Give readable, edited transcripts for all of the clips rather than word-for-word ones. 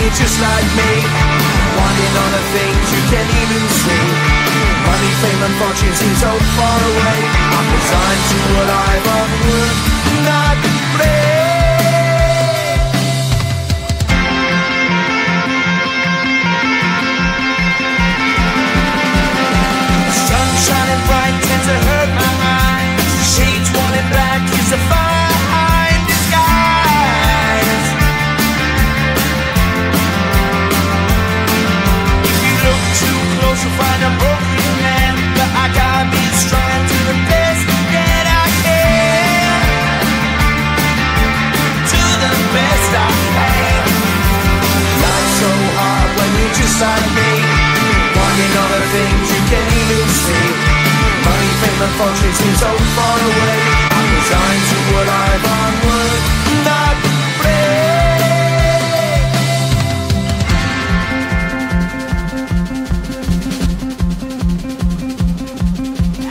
you're just like me, wanting all the things you can't even see. Money, fame and fortune seem so far away. I'm resigned to what I've on would not play. Sun shining bright tends to hurt my eyes. Shades worn in black is a fine disguise. If you look too close you'll find a broken man, but I gotta be strong to the best that I can. To the best I can. Life's so hard when you're just like me, wanting all the things you can't even see. Money, fame and fortune seem so far away. I'm resigned to what I've on would not break.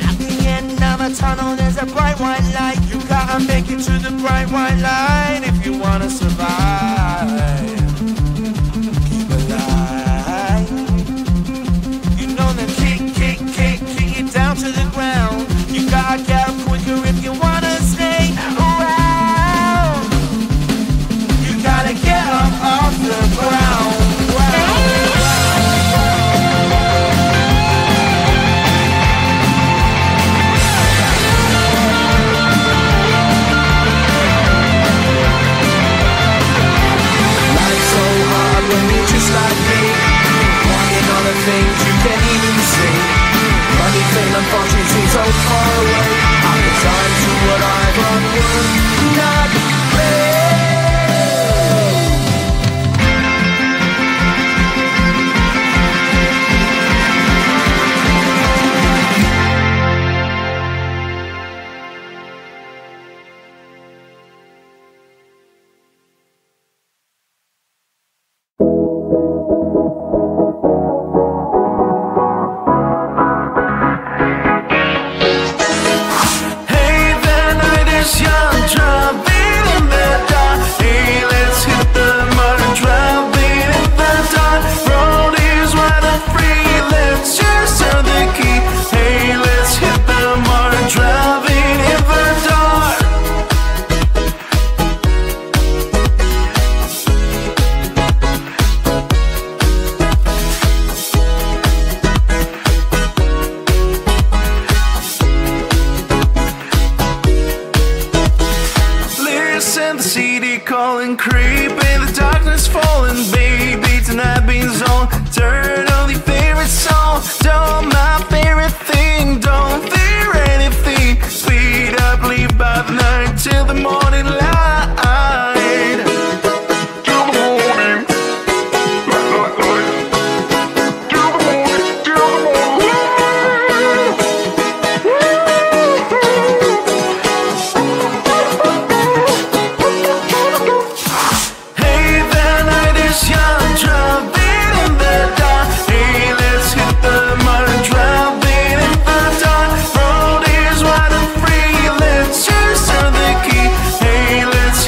At the end of a tunnel there's a bright white light. You gotta make it to the bright white light if you wanna survive. Keep alive. You know the kick down to the ground. You gotta get up quicker if you wanna stay around. You gotta get up off the ground. Life's so hard when you're just like me, wanting all the things you can't even see. Money, fame and fortune seem so far away. I'm resigned to what I've on would not play. Let's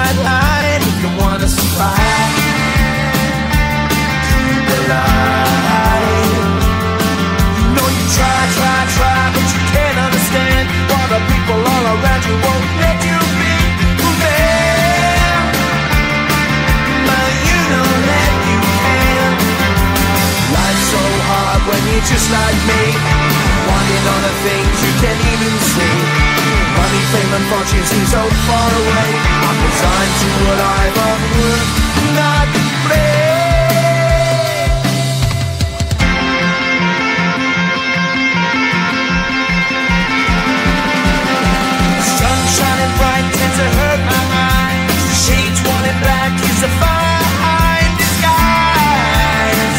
white line if you wanna survive. Keep alive. You know you try, but you can't understand why the people all around you won't let you be who they are. But you know that you can. Life's so hard when you're just like me, wanting all the things you can't even see. Money, fame and fortune seem so far away. I'm resigned to what I've unworked, not play. Sun shining bright tends to hurt my eyes. Shades worn in black is a fine disguise.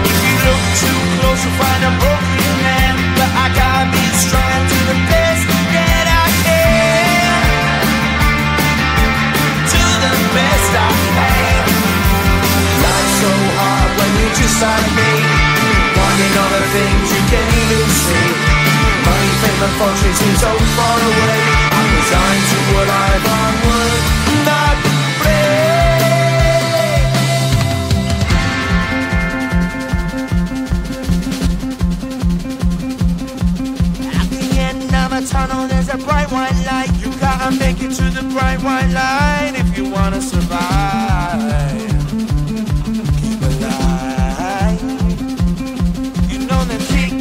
If you look too close you'll find a broken man, but I gotta be strong to the best that I can. To the best I can. Life's so hard when you're just like me, wanting all the things you can't even see. Money, fame and fortune seem so far away. I'm resigned to what I've unworked, not play. At the end of a tunnel there's a bright white light. You gotta make it to the bright white light if you wanna survive. Keep alive. You know that kick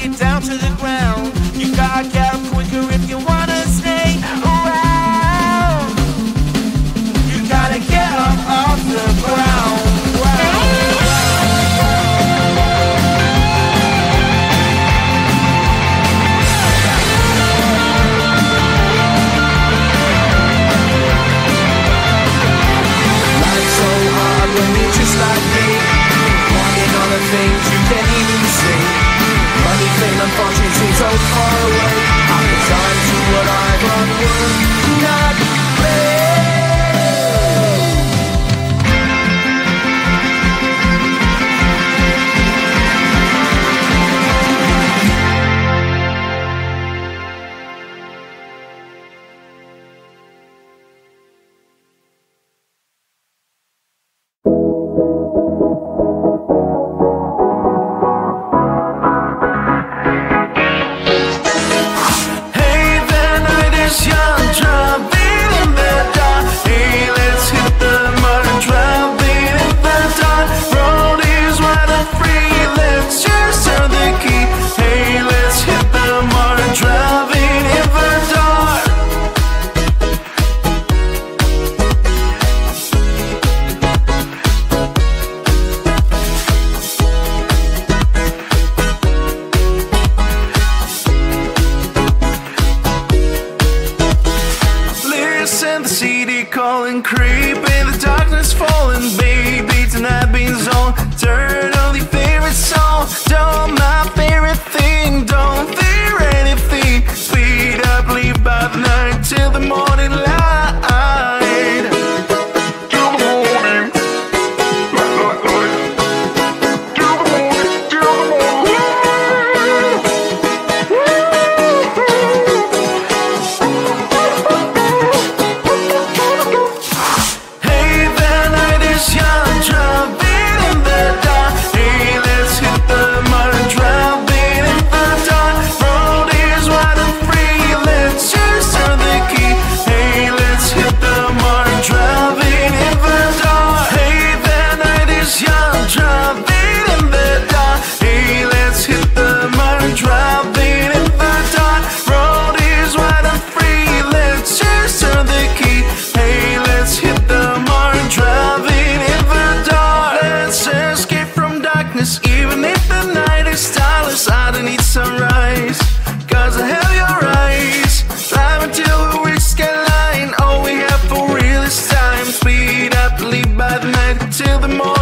it down to the ground. You gotta get up quicker if you wanna stay around. You gotta get up off the ground. Life's so hard when you're just like me, wanting all the things you can't even see. Money, fame and fortune seem so far away. I'm resigned to what I've unworked, not play. Till the morning.